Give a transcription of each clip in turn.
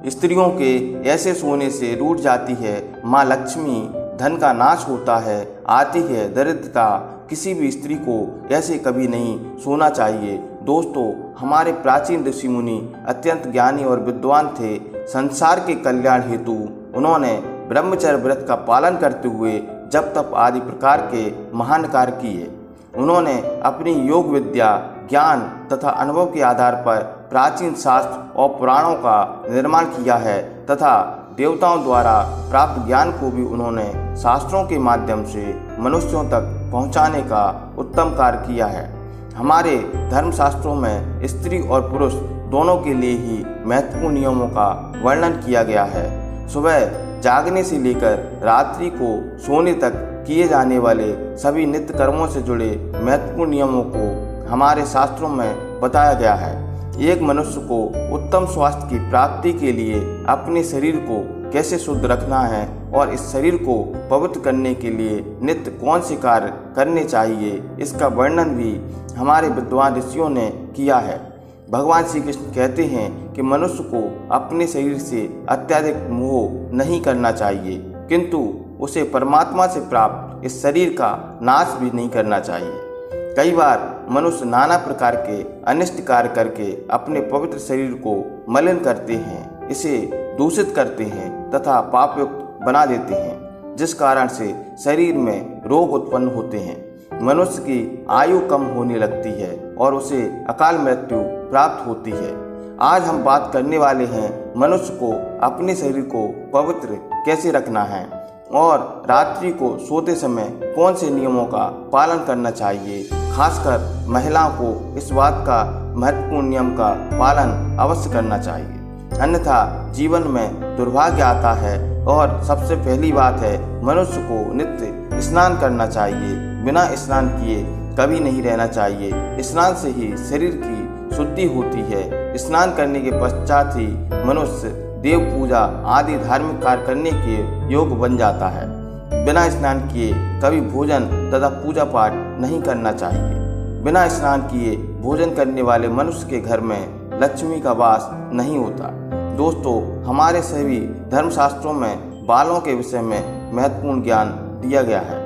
स्त्रियों के ऐसे सोने से रूठ जाती है माँ लक्ष्मी, धन का नाश होता है, आती है दरिद्रता। किसी भी स्त्री को ऐसे कभी नहीं सोना चाहिए। दोस्तों, हमारे प्राचीन ऋषि मुनि अत्यंत ज्ञानी और विद्वान थे। संसार के कल्याण हेतु उन्होंने ब्रह्मचर्य व्रत का पालन करते हुए जप तप आदि प्रकार के महान कार्य किए। उन्होंने अपनी योग विद्या, ज्ञान तथा अनुभव के आधार पर प्राचीन शास्त्र और पुराणों का निर्माण किया है तथा देवताओं द्वारा प्राप्त ज्ञान को भी उन्होंने शास्त्रों के माध्यम से मनुष्यों तक पहुंचाने का उत्तम कार्य किया है। हमारे धर्मशास्त्रों में स्त्री और पुरुष दोनों के लिए ही महत्वपूर्ण नियमों का वर्णन किया गया है। सुबह जागने से लेकर रात्रि को सोने तक किए जाने वाले सभी नित्य कर्मों से जुड़े महत्वपूर्ण नियमों को हमारे शास्त्रों में बताया गया है। एक मनुष्य को उत्तम स्वास्थ्य की प्राप्ति के लिए अपने शरीर को कैसे शुद्ध रखना है और इस शरीर को पवित्र करने के लिए नित्य कौन से कार्य करने चाहिए, इसका वर्णन भी हमारे विद्वान ऋषियों ने किया है। भगवान श्री कृष्ण कहते हैं कि मनुष्य को अपने शरीर से अत्यधिक मोह नहीं करना चाहिए, किंतु उसे परमात्मा से प्राप्त इस शरीर का नाश भी नहीं करना चाहिए। कई बार मनुष्य नाना प्रकार के अनिष्ट कार्य करके अपने पवित्र शरीर को मलिन करते हैं, इसे दूषित करते हैं तथा पापयुक्त बना देते हैं, जिस कारण से शरीर में रोग उत्पन्न होते हैं। मनुष्य की आयु कम होने लगती है और उसे अकाल मृत्यु प्राप्त होती है। आज हम बात करने वाले हैं मनुष्य को अपने शरीर को पवित्र कैसे रखना है और रात्रि को सोते समय कौन से नियमों का पालन करना चाहिए। खासकर महिलाओं को इस बात का महत्वपूर्ण नियम का पालन अवश्य करना चाहिए, अन्यथा जीवन में दुर्भाग्य आता है। और सबसे पहली बात है, मनुष्य को नित्य स्नान करना चाहिए। बिना स्नान किए कभी नहीं रहना चाहिए। स्नान से ही शरीर की शुद्धि होती है। स्नान करने के पश्चात ही मनुष्य देव पूजा आदि धार्मिक कार्य करने के योग बन जाता है। बिना स्नान किए कभी भोजन तथा पूजा पाठ नहीं करना चाहिए। बिना स्नान किए भोजन करने वाले मनुष्य के घर में लक्ष्मी का वास नहीं होता। दोस्तों, हमारे सभी धर्मशास्त्रों में बालों के विषय में महत्वपूर्ण ज्ञान दिया गया है।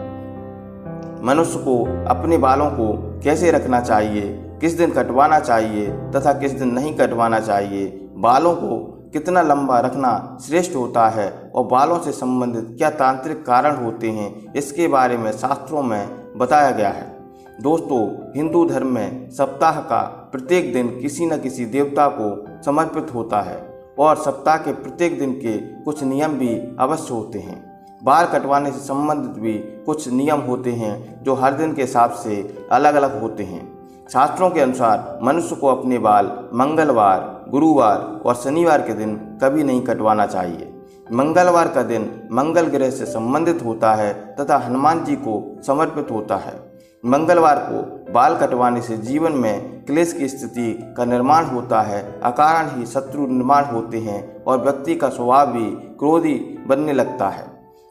मनुष्य को अपने बालों को कैसे रखना चाहिए, किस दिन कटवाना चाहिए तथा किस दिन नहीं कटवाना चाहिए, बालों को कितना लंबा रखना श्रेष्ठ होता है और बालों से संबंधित क्या तांत्रिक कारण होते हैं, इसके बारे में शास्त्रों में बताया गया है। दोस्तों, हिंदू धर्म में सप्ताह का प्रत्येक दिन किसी न किसी देवता को समर्पित होता है और सप्ताह के प्रत्येक दिन के कुछ नियम भी अवश्य होते हैं। बाल कटवाने से संबंधित भी कुछ नियम होते हैं जो हर दिन के हिसाब से अलग अलग होते हैं। शास्त्रों के अनुसार मनुष्य को अपने बाल मंगलवार, गुरुवार और शनिवार के दिन कभी नहीं कटवाना चाहिए। मंगलवार का दिन मंगल ग्रह से संबंधित होता है तथा हनुमान जी को समर्पित होता है। मंगलवार को बाल कटवाने से जीवन में क्लेश की स्थिति का निर्माण होता है, अकारण ही शत्रु निर्माण होते हैं और व्यक्ति का स्वभाव भी क्रोधी बनने लगता है।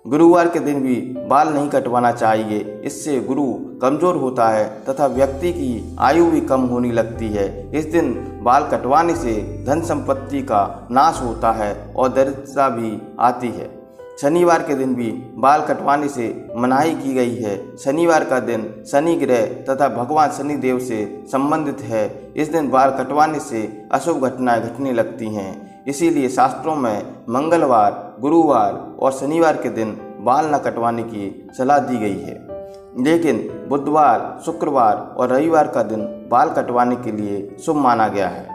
गुरुवार के दिन भी बाल नहीं कटवाना चाहिए, इससे गुरु कमजोर होता है तथा व्यक्ति की आयु भी कम होने लगती है। इस दिन बाल कटवाने से धन संपत्ति का नाश होता है और दरिद्रता भी आती है। शनिवार के दिन भी बाल कटवाने से मनाही की गई है। शनिवार का दिन शनि ग्रह तथा भगवान शनि देव से संबंधित है। इस दिन बाल कटवाने से अशुभ घटनाएं घटने लगती हैं। इसीलिए शास्त्रों में मंगलवार, गुरुवार और शनिवार के दिन बाल न कटवाने की सलाह दी गई है। लेकिन बुधवार, शुक्रवार और रविवार का दिन बाल कटवाने के लिए शुभ माना गया है।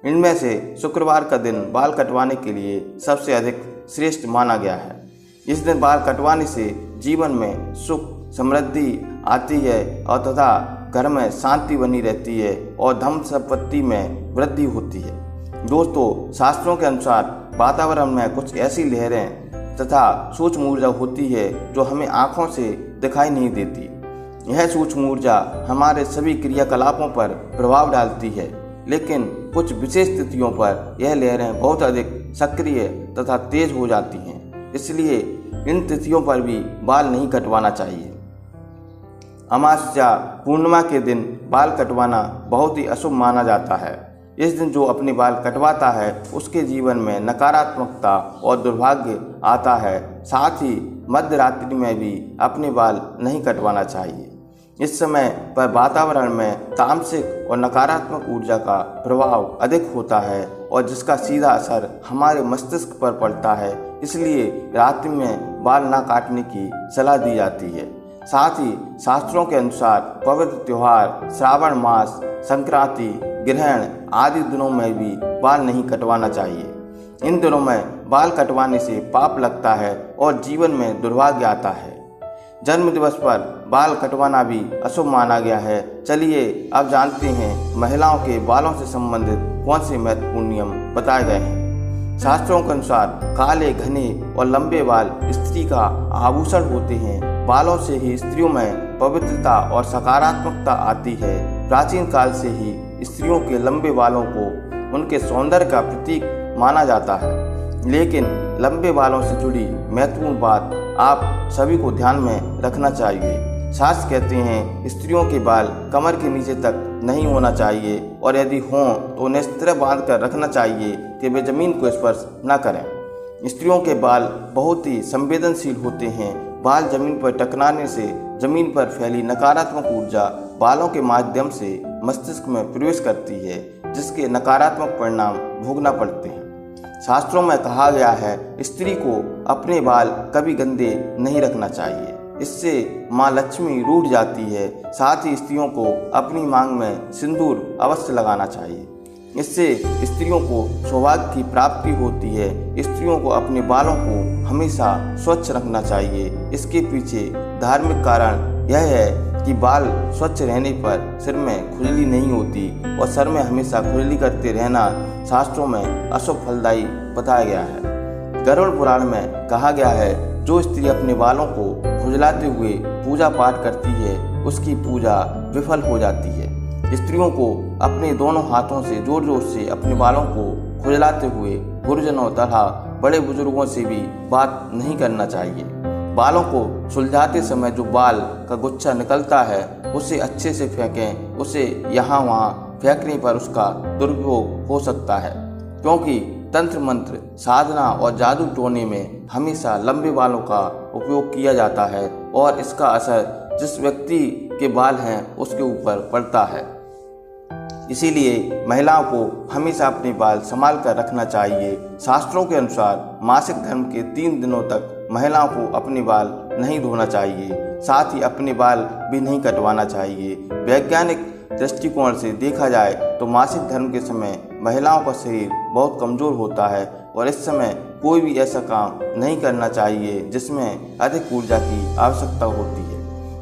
इनमें से शुक्रवार का दिन बाल कटवाने के लिए सबसे अधिक श्रेष्ठ माना गया है। इस दिन बाल कटवाने से जीवन में सुख समृद्धि आती है और तथा घर में शांति बनी रहती है और धन संपत्ति में वृद्धि होती है। दोस्तों, शास्त्रों के अनुसार वातावरण में कुछ ऐसी लहरें तथा सूक्ष्म ऊर्जा होती है जो हमें आँखों से दिखाई नहीं देती। यह सूक्ष्म ऊर्जा हमारे सभी क्रियाकलापों पर प्रभाव डालती है, लेकिन कुछ विशेष तिथियों पर यह लहरें बहुत अधिक सक्रिय तथा तेज हो जाती हैं। इसलिए इन तिथियों पर भी बाल नहीं कटवाना चाहिए। अमावस्या, पूर्णिमा के दिन बाल कटवाना बहुत ही अशुभ माना जाता है। इस दिन जो अपने बाल कटवाता है उसके जीवन में नकारात्मकता और दुर्भाग्य आता है। साथ ही मध्य रात्रि में भी अपने बाल नहीं कटवाना चाहिए। इस समय पर वातावरण में तामसिक और नकारात्मक ऊर्जा का प्रभाव अधिक होता है और जिसका सीधा असर हमारे मस्तिष्क पर पड़ता है। इसलिए रात्रि में बाल ना काटने की सलाह दी जाती है। साथ ही शास्त्रों के अनुसार पवित्र त्योहार, श्रावण मास, संक्रांति, ग्रहण आदि दिनों में भी बाल नहीं कटवाना चाहिए। इन दिनों में बाल कटवाने से पाप लगता है और जीवन में दुर्भाग्य आता है। जन्म दिवस पर बाल कटवाना भी अशुभ माना गया है। चलिए अब जानते हैं महिलाओं के बालों से संबंधित कौन से महत्वपूर्ण नियम बताए गए हैं। शास्त्रों के अनुसार काले, घने और लंबे बाल स्त्री का आभूषण होते हैं। बालों से ही स्त्रियों में पवित्रता और सकारात्मकता आती है। प्राचीन काल से ही स्त्रियों के लंबे बालों को उनके सौंदर्य का प्रतीक माना जाता है। लेकिन लंबे बालों से जुड़ी महत्वपूर्ण बात आप सभी को ध्यान में रखना चाहिए। शास्त्र कहते हैं स्त्रियों के बाल कमर के नीचे तक नहीं होना चाहिए और यदि हों तो उन्हें इस तरह बांध कर रखना चाहिए कि वे जमीन को स्पर्श न करें। स्त्रियों के बाल बहुत ही संवेदनशील होते हैं। बाल जमीन पर टकराने से जमीन पर फैली नकारात्मक ऊर्जा बालों के माध्यम से मस्तिष्क में प्रवेश करती है, जिसके नकारात्मक परिणाम भोगना पड़ते हैं। शास्त्रों में कहा गया है स्त्री को अपने बाल कभी गंदे नहीं रखना चाहिए, इससे माँ लक्ष्मी रूठ जाती है। साथ ही स्त्रियों को अपनी मांग में सिंदूर अवश्य लगाना चाहिए, इससे स्त्रियों को सौभाग्य की प्राप्ति होती है। स्त्रियों को अपने बालों को हमेशा स्वच्छ रखना चाहिए। इसके पीछे धार्मिक कारण यह है कि बाल स्वच्छ रहने पर सिर में खुजली नहीं होती और सर में हमेशा खुजली करते रहना शास्त्रों में अशुभ फलदायी बताया गया है। गरुड़ पुराण में कहा गया है जो स्त्री अपने बालों को खुजलाते हुए पूजा पाठ करती है उसकी पूजा विफल हो जाती है। स्त्रियों को अपने दोनों हाथों से जोर जोर से अपने बालों को खुजलाते हुए गुरुजनों तथा बड़े बुजुर्गों से भी बात नहीं करना चाहिए। बालों को सुलझाते समय जो बाल का गुच्छा निकलता है उसे अच्छे से फेंकें। उसे यहाँ वहाँ फेंकने पर उसका दुरुपयोग हो सकता है, क्योंकि तंत्र मंत्र, साधना और जादू टोने में हमेशा लंबे बालों का उपयोग किया जाता है और इसका असर जिस व्यक्ति के बाल हैं उसके ऊपर पड़ता है। इसीलिए महिलाओं को हमेशा अपने बाल संभाल कर रखना चाहिए। शास्त्रों के अनुसार मासिक धर्म के 3 दिनों तक महिलाओं को अपने बाल नहीं धोना चाहिए, साथ ही अपने बाल भी नहीं कटवाना चाहिए। वैज्ञानिक दृष्टिकोण से देखा जाए तो मासिक धर्म के समय महिलाओं का शरीर बहुत कमजोर होता है और इस समय कोई भी ऐसा काम नहीं करना चाहिए जिसमें अधिक ऊर्जा की आवश्यकता होती है।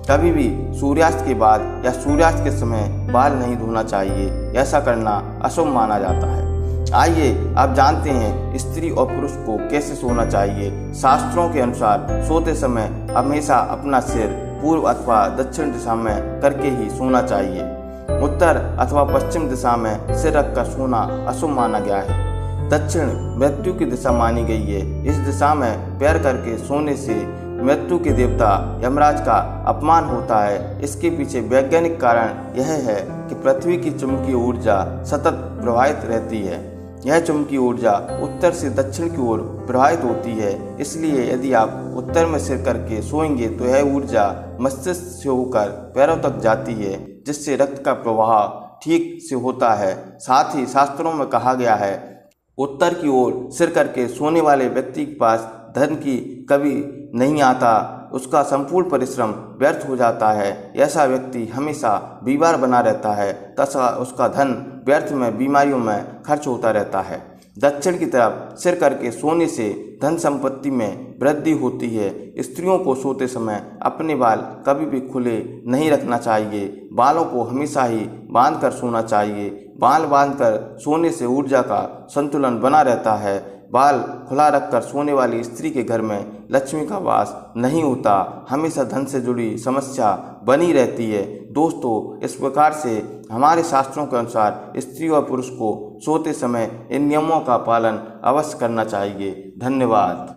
कभी भी सूर्यास्त के बाद या सूर्यास्त के समय बाल नहीं धोना चाहिए, ऐसा करना अशुभ माना जाता है। आइए अब जानते हैं स्त्री और पुरुष को कैसे सोना चाहिए। शास्त्रों के अनुसार सोते समय हमेशा अपना सिर पूर्व अथवा दक्षिण दिशा में करके ही सोना चाहिए। उत्तर अथवा पश्चिम दिशा में सिर रखकर सोना अशुभ माना गया है। दक्षिण मृत्यु की दिशा मानी गई है। इस दिशा में पैर करके सोने से मृत्यु के देवता यमराज का अपमान होता है। इसके पीछे वैज्ञानिक कारण यह है कि पृथ्वी की चुंबकीय ऊर्जा सतत प्रवाहित रहती है। यह चुंबकीय ऊर्जा उत्तर से दक्षिण की ओर प्रवाहित होती है। इसलिए यदि आप उत्तर में सिर करके सोएंगे तो यह ऊर्जा मस्तिष्क से होकर पैरों तक जाती है, जिससे रक्त का प्रवाह ठीक से होता है। साथ ही शास्त्रों में कहा गया है उत्तर की ओर सिर करके सोने वाले व्यक्ति के पास धन की कभी नहीं आता, उसका संपूर्ण परिश्रम व्यर्थ हो जाता है। ऐसा व्यक्ति हमेशा बीमार बना रहता है तथा उसका धन व्यर्थ में बीमारियों में खर्च होता रहता है। दक्षिण की तरफ सिर करके सोने से धन संपत्ति में वृद्धि होती है। स्त्रियों को सोते समय अपने बाल कभी भी खुले नहीं रखना चाहिए। बालों को हमेशा ही बांध कर सोना चाहिए। बाल बांधकर सोने से ऊर्जा का संतुलन बना रहता है। बाल खुला रखकर सोने वाली स्त्री के घर में लक्ष्मी का वास नहीं होता, हमेशा धन से जुड़ी समस्या बनी रहती है। दोस्तों, इस प्रकार से हमारे शास्त्रों के अनुसार स्त्री और पुरुष को सोते समय इन नियमों का पालन अवश्य करना चाहिए। धन्यवाद।